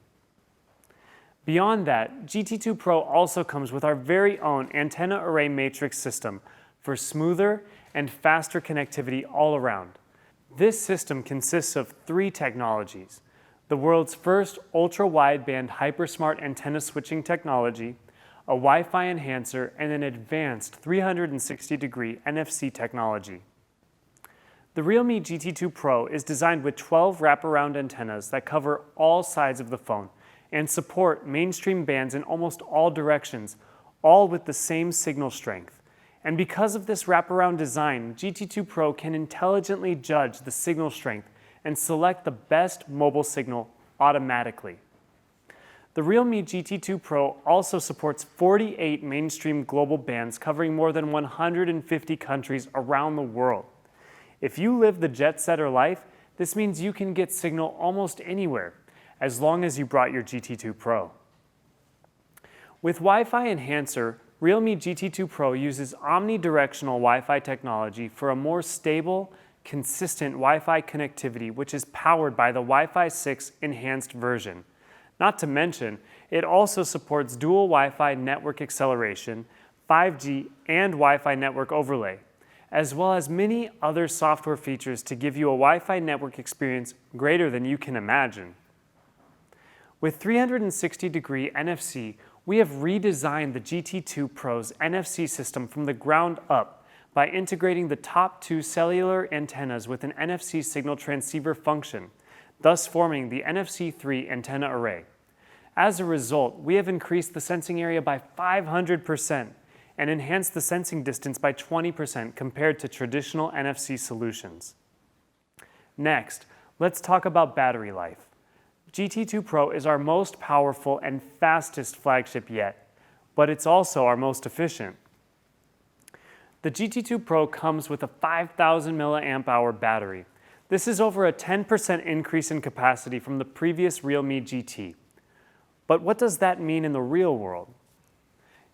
Beyond that, GT2 Pro also comes with our very own antenna array matrix system for smoother and faster connectivity all around. This system consists of 3 technologies: the world's first ultra-wideband hypersmart antenna switching technology, a Wi-Fi enhancer, and an advanced 360-degree NFC technology. The realme GT2 Pro is designed with 12 wraparound antennas that cover all sides of the phone and support mainstream bands in almost all directions, all with the same signal strength. And because of this wraparound design, GT2 Pro can intelligently judge the signal strength and select the best mobile signal automatically. The realme GT2 Pro also supports 48 mainstream global bands covering more than 150 countries around the world. If you live the jet-setter life, this means you can get signal almost anywhere, as long as you brought your GT2 Pro. With Wi-Fi enhancer, Realme GT2 Pro uses omnidirectional Wi-Fi technology for a more stable, consistent Wi-Fi connectivity, which is powered by the Wi-Fi 6 enhanced version. Not to mention, it also supports dual Wi-Fi network acceleration, 5G, and Wi-Fi network overlay, as well as many other software features to give you a Wi-Fi network experience greater than you can imagine. With 360-degree NFC, we have redesigned the GT2 Pro's NFC system from the ground up by integrating the top two cellular antennas with an NFC signal transceiver function, thus forming the NFC3 antenna array. As a result, we have increased the sensing area by 500% and enhanced the sensing distance by 20% compared to traditional NFC solutions. Next, let's talk about battery life. GT2 Pro is our most powerful and fastest flagship yet, but it's also our most efficient. The GT2 Pro comes with a 5,000 mAh battery. This is over a 10% increase in capacity from the previous Realme GT. But what does that mean in the real world?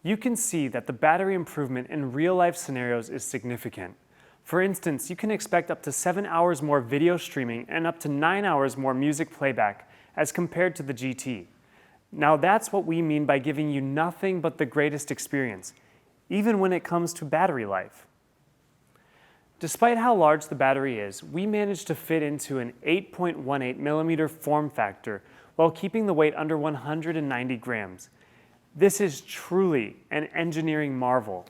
You can see that the battery improvement in real-life scenarios is significant. For instance, you can expect up to 7 hours more video streaming and up to 9 hours more music playback as compared to the GT. Now that's what we mean by giving you nothing but the greatest experience, even when it comes to battery life. Despite how large the battery is, we managed to fit into an 8.18 millimeter form factor while keeping the weight under 190 grams. This is truly an engineering marvel.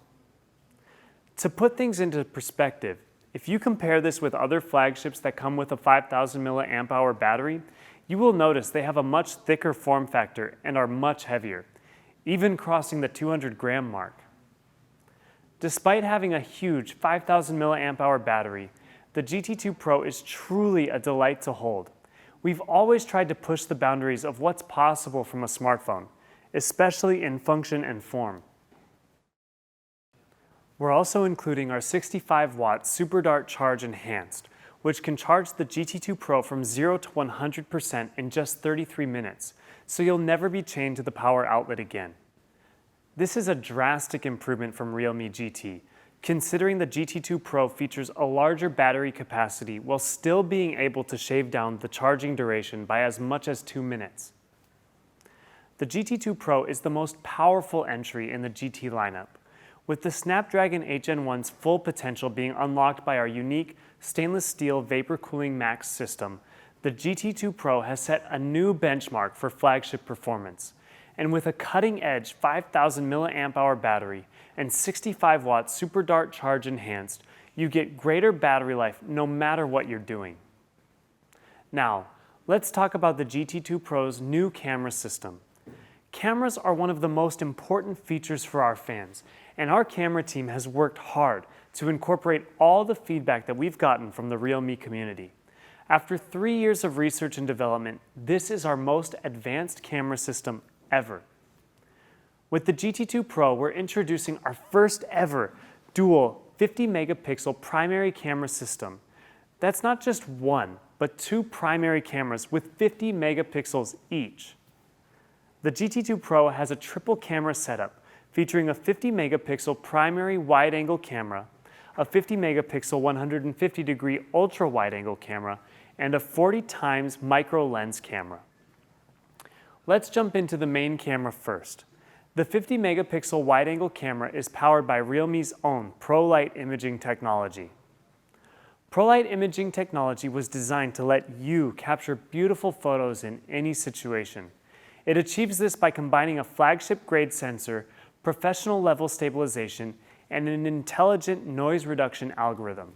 To put things into perspective, if you compare this with other flagships that come with a 5,000 mAh battery, you will notice they have a much thicker form factor and are much heavier, even crossing the 200-gram mark. Despite having a huge 5,000 mAh battery, the GT2 Pro is truly a delight to hold. We've always tried to push the boundaries of what's possible from a smartphone, especially in function and form. We're also including our 65-watt Super Dart Charge Enhanced, which can charge the GT2 Pro from 0 to 100% in just 33 minutes, so you'll never be chained to the power outlet again. This is a drastic improvement from Realme GT, considering the GT2 Pro features a larger battery capacity while still being able to shave down the charging duration by as much as 2 minutes. The GT2 Pro is the most powerful entry in the GT lineup, with the Snapdragon 8 Gen 1's full potential being unlocked by our unique stainless steel vapor cooling max system. The GT2 Pro has set a new benchmark for flagship performance, and with a cutting-edge 5,000 mAh battery and 65-watt Super Dart Charge Enhanced, you get greater battery life no matter what you're doing. Now, let's talk about the GT2 Pro's new camera system. Cameras are one of the most important features for our fans, and our camera team has worked hard to incorporate all the feedback that we've gotten from the Realme community. After 3 years of research and development, this is our most advanced camera system ever. With the GT2 Pro, we're introducing our first ever dual 50-megapixel primary camera system. That's not just one, but 2 primary cameras with 50 megapixels each. The GT2 Pro has a triple camera setup featuring a 50-megapixel primary wide-angle camera, a 50-megapixel 150-degree ultra-wide-angle camera, and a 40 times micro lens camera. Let's jump into the main camera first. The 50-megapixel wide-angle camera is powered by Realme's own ProLight imaging technology. ProLight imaging technology was designed to let you capture beautiful photos in any situation. It achieves this by combining a flagship-grade sensor, professional-level stabilization, and an intelligent noise reduction algorithm.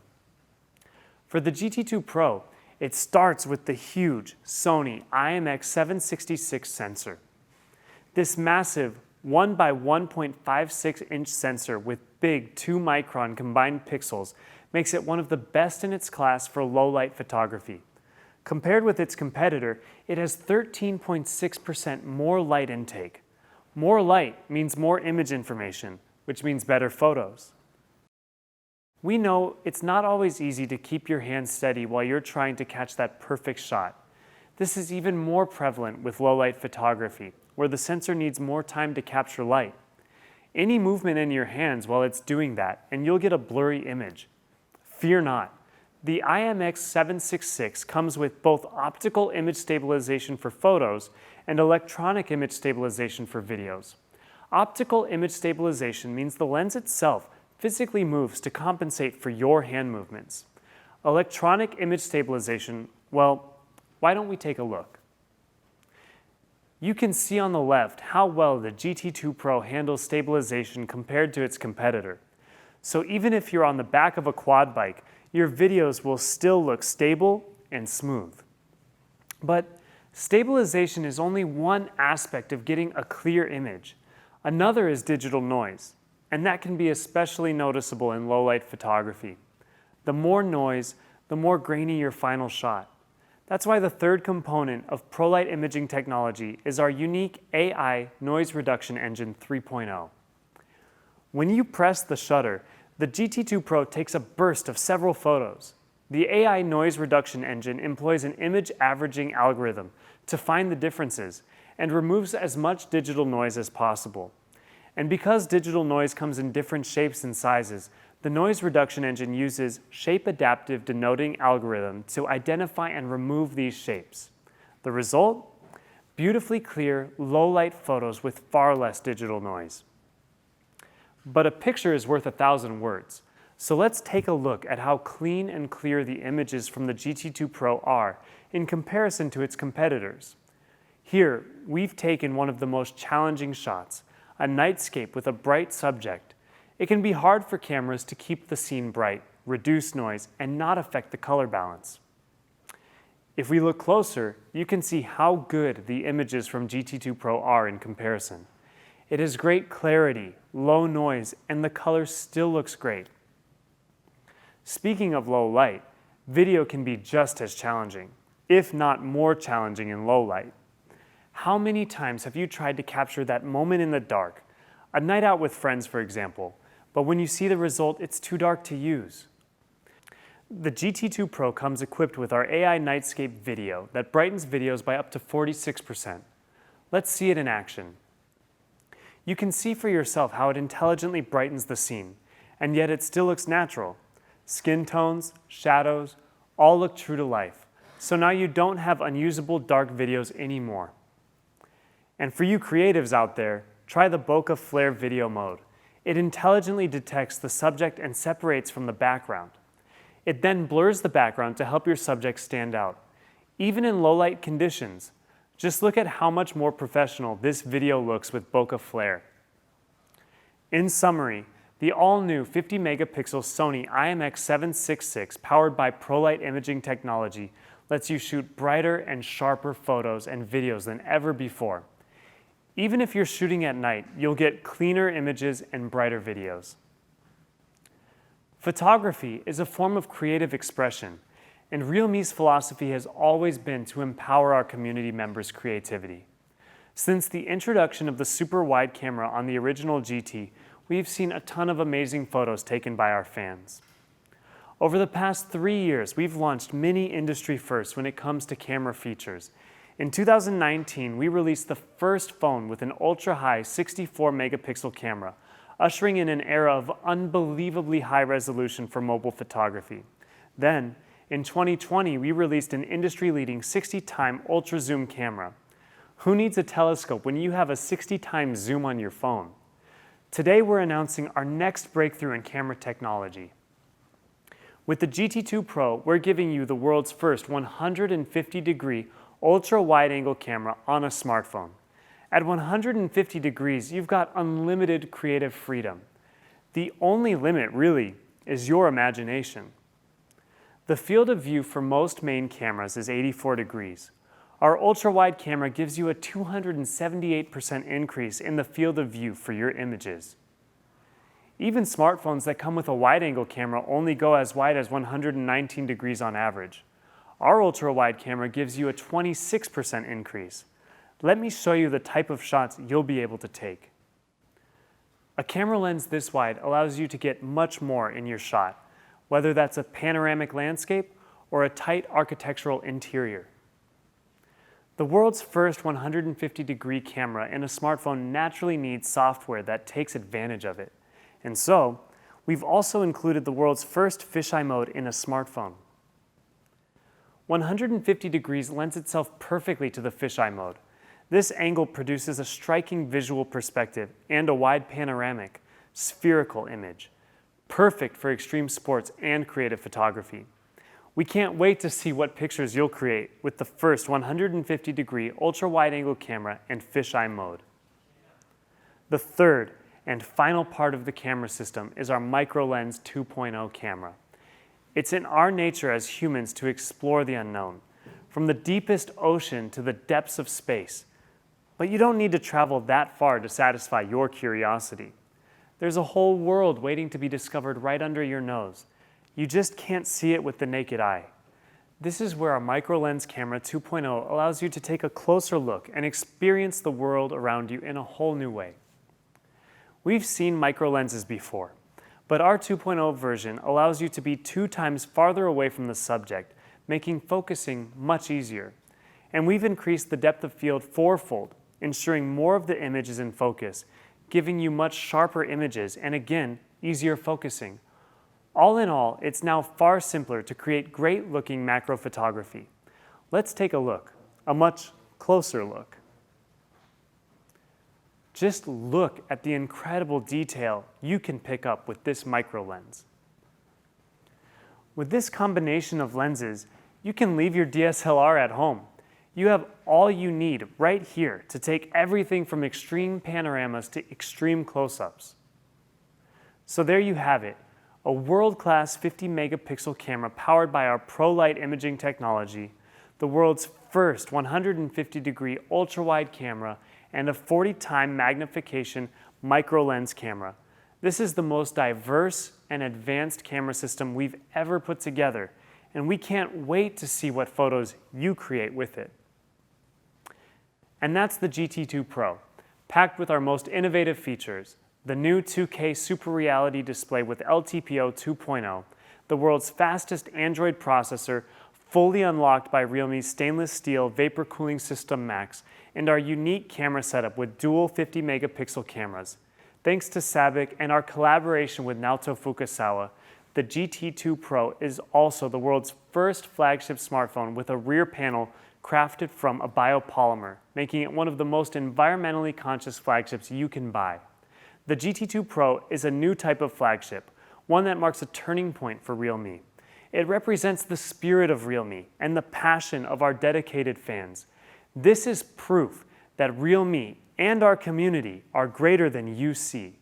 For the GT2 Pro, it starts with the huge Sony IMX766 sensor. This massive 1 by 1.56-inch sensor with big 2-micron combined pixels makes it one of the best in its class for low-light photography. Compared with its competitor, it has 13.6% more light intake. More light means more image information, which means better photos. We know it's not always easy to keep your hand steady while you're trying to catch that perfect shot. This is even more prevalent with low-light photography, where the sensor needs more time to capture light. Any movement in your hands while it's doing that, and you'll get a blurry image. Fear not. The IMX766 comes with both optical image stabilization for photos and electronic image stabilization for videos. Optical image stabilization means the lens itself physically moves to compensate for your hand movements. Electronic image stabilization, well, why don't we take a look? You can see on the left how well the GT2 Pro handles stabilization compared to its competitor. So even if you're on the back of a quad bike, your videos will still look stable and smooth. But stabilization is only one aspect of getting a clear image. Another is digital noise, and that can be especially noticeable in low-light photography. The more noise, the more grainy your final shot. That's why the third component of ProLight imaging technology is our unique AI Noise Reduction Engine 3.0. When you press the shutter, the GT2 Pro takes a burst of several photos. The AI Noise Reduction Engine employs an image averaging algorithm to find the differences and removes as much digital noise as possible. And because digital noise comes in different shapes and sizes, the noise reduction engine uses shape-adaptive denoting algorithm to identify and remove these shapes. The result? Beautifully clear, low-light photos with far less digital noise. But a picture is worth 1,000 words. So let's take a look at how clean and clear the images from the GT2 Pro are in comparison to its competitors. Here, we've taken one of the most challenging shots, a nightscape with a bright subject. It can be hard for cameras to keep the scene bright, reduce noise, and not affect the color balance. If we look closer, you can see how good the images from GT2 Pro are in comparison. It has great clarity, low noise, and the color still looks great. Speaking of low light, video can be just as challenging, if not more challenging in low light. How many times have you tried to capture that moment in the dark? A night out with friends, for example, but when you see the result, it's too dark to use. The GT2 Pro comes equipped with our AI Nightscape video that brightens videos by up to 46%. Let's see it in action. You can see for yourself how it intelligently brightens the scene, and yet it still looks natural. Skin tones, shadows, all look true to life. So now you don't have unusable dark videos anymore. And for you creatives out there, try the bokeh flare video mode. It intelligently detects the subject and separates from the background. It then blurs the background to help your subject stand out. Even in low light conditions, just look at how much more professional this video looks with bokeh flare. In summary, the all-new 50-megapixel Sony IMX766 powered by ProLight imaging technology lets you shoot brighter and sharper photos and videos than ever before. Even if you're shooting at night, you'll get cleaner images and brighter videos. Photography is a form of creative expression, and realme's philosophy has always been to empower our community members' creativity. Since the introduction of the super wide camera on the original GT, we've seen a ton of amazing photos taken by our fans. Over the past 3 years, we've launched many industry firsts when it comes to camera features. In 2019, we released the first phone with an ultra-high 64-megapixel camera, ushering in an era of unbelievably high resolution for mobile photography. Then, in 2020, we released an industry-leading 60-time ultra-zoom camera. Who needs a telescope when you have a 60-time zoom on your phone? Today, we're announcing our next breakthrough in camera technology. With the GT2 Pro, we're giving you the world's first 150-degree ultra-wide-angle camera on a smartphone. At 150 degrees, you've got unlimited creative freedom. The only limit, really, is your imagination. The field of view for most main cameras is 84 degrees. Our ultra-wide camera gives you a 278% increase in the field of view for your images. Even smartphones that come with a wide-angle camera only go as wide as 119 degrees on average. Our ultra-wide camera gives you a 26% increase. Let me show you the type of shots you'll be able to take. A camera lens this wide allows you to get much more in your shot, whether that's a panoramic landscape or a tight architectural interior. The world's first 150-degree camera in a smartphone naturally needs software that takes advantage of it. And so, we've also included the world's first fisheye mode in a smartphone. 150 degrees lends itself perfectly to the fisheye mode. This angle produces a striking visual perspective and a wide panoramic, spherical image, perfect for extreme sports and creative photography. We can't wait to see what pictures you'll create with the first 150-degree ultra-wide-angle camera and fisheye mode. The third and final part of the camera system is our micro-lens 2.0 camera. It's in our nature as humans to explore the unknown, from the deepest ocean to the depths of space. But you don't need to travel that far to satisfy your curiosity. There's a whole world waiting to be discovered right under your nose. You just can't see it with the naked eye. This is where our micro-lens camera 2.0 allows you to take a closer look and experience the world around you in a whole new way. We've seen micro-lenses before, but our 2.0 version allows you to be 2 times farther away from the subject, making focusing much easier. And we've increased the depth of field 4-fold, ensuring more of the image is in focus, giving you much sharper images and again, easier focusing. All in all, it's now far simpler to create great-looking macro photography. Let's take a look, a much closer look. Just look at the incredible detail you can pick up with this micro lens. With this combination of lenses, you can leave your DSLR at home. You have all you need right here to take everything from extreme panoramas to extreme close-ups. So there you have it. A world-class 50-megapixel camera powered by our ProLight imaging technology, the world's first 150-degree ultra-wide camera, and a 40-time magnification micro-lens camera. This is the most diverse and advanced camera system we've ever put together, and we can't wait to see what photos you create with it. And that's the GT2 Pro, packed with our most innovative features. The new 2K Super Reality display with LTPO 2.0, the world's fastest Android processor, fully unlocked by realme's stainless steel vapor cooling system Max, and our unique camera setup with dual 50-megapixel cameras. Thanks to SABIC and our collaboration with Naoto Fukasawa, the GT2 Pro is also the world's first flagship smartphone with a rear panel crafted from a biopolymer, making it one of the most environmentally conscious flagships you can buy. The GT2 Pro is a new type of flagship, one that marks a turning point for realme. It represents the spirit of realme and the passion of our dedicated fans. This is proof that realme and our community are greater than you see.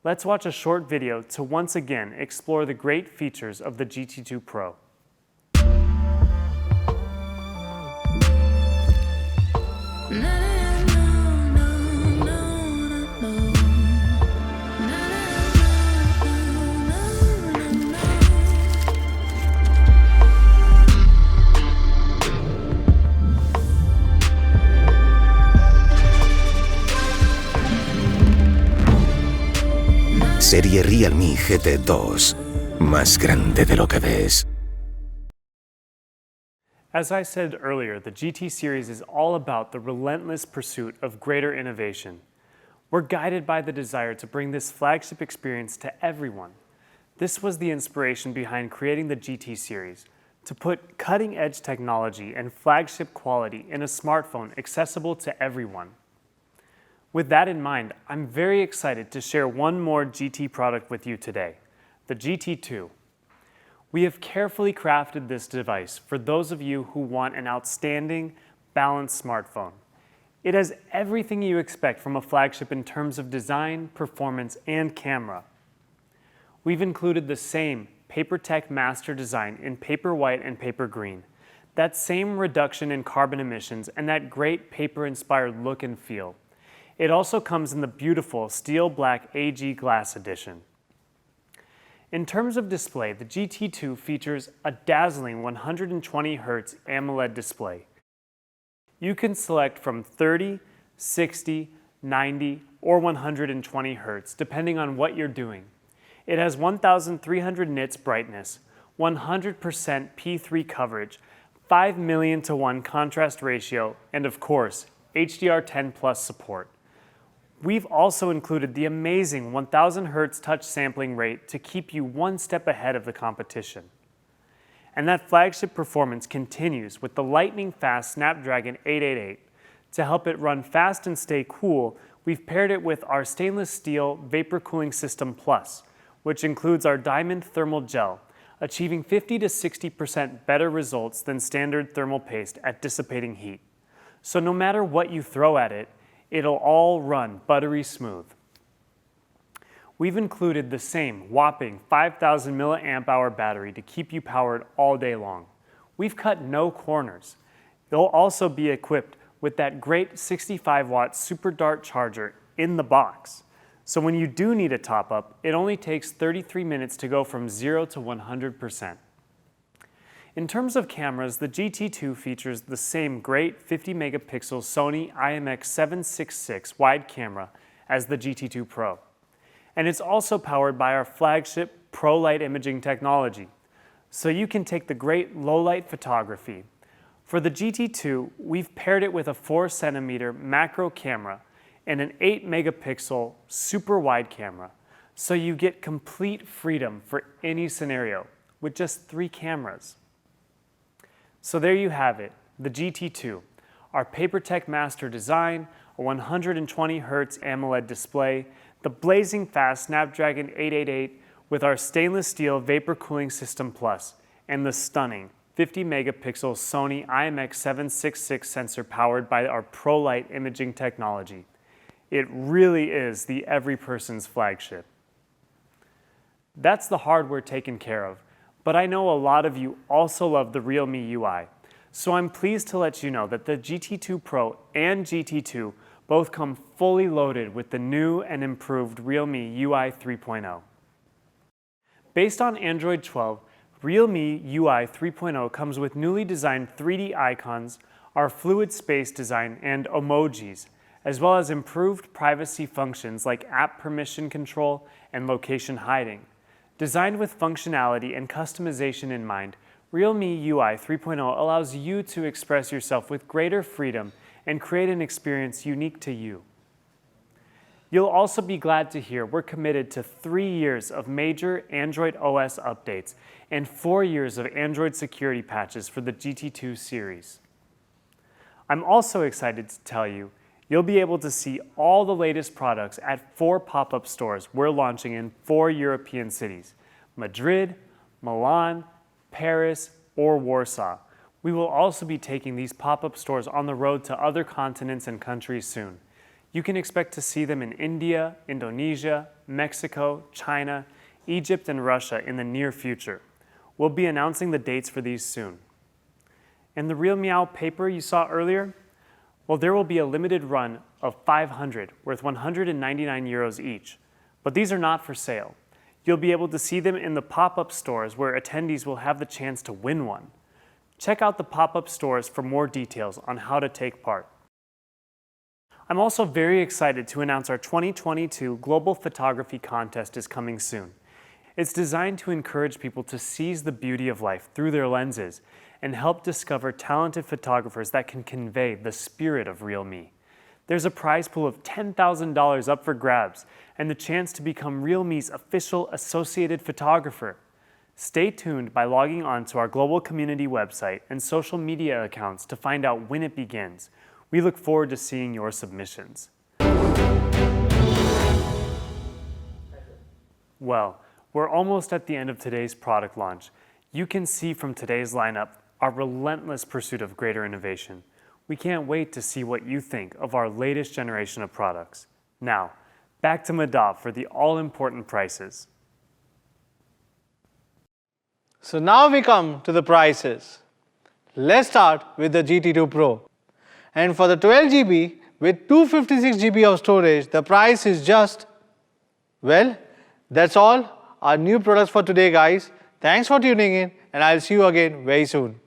Let's watch a short video to once again explore the great features of the GT2 Pro. Serie Realme GT 2, más grande de lo que ves. As I said earlier, the GT series is all about the relentless pursuit of greater innovation. We're guided by the desire to bring this flagship experience to everyone. This was the inspiration behind creating the GT series, to put cutting-edge technology and flagship quality in a smartphone accessible to everyone. With that in mind, I'm very excited to share one more GT product with you today, the GT2. We have carefully crafted this device for those of you who want an outstanding, balanced smartphone. It has everything you expect from a flagship in terms of design, performance, and camera. We've included the same PaperTech Master design in paper white and paper green, that same reduction in carbon emissions, and that great paper-inspired look and feel. It also comes in the beautiful steel black AG Glass edition. In terms of display, the GT2 features a dazzling 120Hz AMOLED display. You can select from 30, 60, 90, or 120 Hz, depending on what you're doing. It has 1,300 nits brightness, 100% P3 coverage, 5 million to 1 contrast ratio, and of course, HDR10 Plus support. We've also included the amazing 1000 Hz touch sampling rate to keep you one step ahead of the competition. And that flagship performance continues with the lightning-fast Snapdragon 888. To help it run fast and stay cool, we've paired it with our stainless steel Vapor Cooling System Plus, which includes our diamond thermal gel, achieving 50 to 60% better results than standard thermal paste at dissipating heat. So no matter what you throw at it, it'll all run buttery smooth. We've included the same whopping 5,000 mAh battery to keep you powered all day long. We've cut no corners. It'll also be equipped with that great 65-watt Super Dart charger in the box. So when you do need a top-up, it only takes 33 minutes to go from 0 to 100%. In terms of cameras, the GT2 features the same great 50-megapixel Sony IMX766 wide camera as the GT2 Pro. And it's also powered by our flagship Pro Light imaging technology, so you can take the great low-light photography. For the GT2, we've paired it with a 4-centimeter macro camera and an 8-megapixel super wide camera, so you get complete freedom for any scenario with just 3 cameras. So there you have it, the GT2, our Papertech master design, a 120 Hz AMOLED display, the blazing fast Snapdragon 888 with our stainless steel Vapor Cooling System Plus, and the stunning 50-megapixel Sony IMX766 sensor powered by our Pro Light imaging technology. It really is the every person's flagship. That's the hardware taken care of, but I know a lot of you also love the realme UI, so I'm pleased to let you know that the GT2 Pro and GT2 both come fully loaded with the new and improved realme UI 3.0. Based on Android 12, realme UI 3.0 comes with newly designed 3D icons, our fluid space design, and emojis, as well as improved privacy functions like app permission control and location hiding. Designed with functionality and customization in mind, realme UI 3.0 allows you to express yourself with greater freedom and create an experience unique to you. You'll also be glad to hear we're committed to 3 years of major Android OS updates and 4 years of Android security patches for the GT2 series. I'm also excited to tell you you'll be able to see all the latest products at 4 pop-up stores we're launching in 4 European cities: Madrid, Milan, Paris, or Warsaw. We will also be taking these pop-up stores on the road to other continents and countries soon. You can expect to see them in India, Indonesia, Mexico, China, Egypt, and Russia in the near future. We'll be announcing the dates for these soon. And the Real Meow paper you saw earlier? Well, there will be a limited run of 500 worth 199 euros each, but these are not for sale. You'll be able to see them in the pop-up stores where attendees will have the chance to win one. Check out the pop-up stores for more details on how to take part. I'm also very excited to announce our 2022 Global Photography Contest is coming soon. It's designed to encourage people to seize the beauty of life through their lenses and help discover talented photographers that can convey the spirit of Real Me. There's a prize pool of $10,000 up for grabs and the chance to become Real Me's official associated photographer. Stay tuned by logging on to our global community website and social media accounts to find out when it begins. We look forward to seeing your submissions. Well, we're almost at the end of today's product launch. You can see from today's lineup our relentless pursuit of greater innovation. We can't wait to see what you think of our latest generation of products. Now, back to Madhav for the all-important prices. So now we come to the prices. Let's start with the GT2 Pro. And for the 12 GB with 256 GB of storage, the price is just, well, that's all our new products for today, guys. Thanks for tuning in, and I'll see you again very soon.